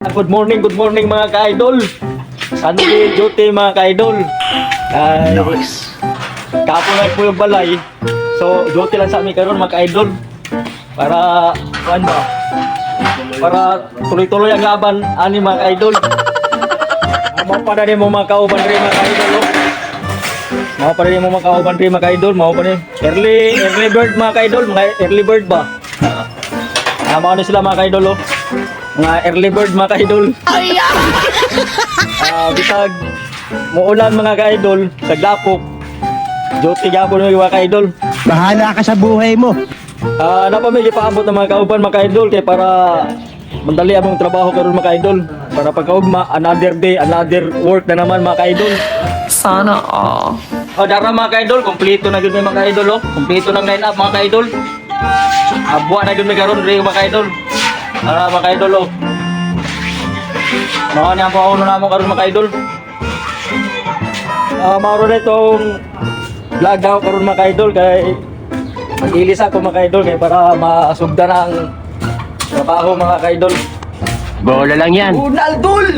Good morning mga ka-idol. Sunday duty mga ka-idol. Nice. Kapon na po yung balay. So duty lang sa amin karon mga ka-idol. Para ano ba? Para tuloy-tuloy ang laban ani mga ka-idol. Mao pa rin mo mga kauban rin mga ka-idol. Mao pa rin mo mga kauban rin mga ka-idol. Mao pa rin. Early bird mga ka-idol. Mga early bird ba? Mao na sila mga ka-idol. Mga early bird mga ka-idol. Bisag muulan mga ka-idol sa Glapok. Duty gapon mga ka-idol. Bahala ka sa buhay mo. Napamig ipaabot ng mga kauban mga ka-idol kay para mandali among trabaho karon mga ka-idol. Para pagkaugma another day, another work na naman mga ka-idol. Sana all. Dara mga ka-idol, kompleto na gyud may mga ka-idol oh. Kompleto ng line up mga ka-idol. Buwa na gyud may karon rin mga ka-idol. Mga ka-idol oh. Mao ni ang pauno namo karon mga ka-idol. Maro na itong vlog daw karon mga ka-idol kay mag-ilis ako mga ka-idol kay para masugda na ang trabaho mga ka-idol. Bola lang yan. Unaldol!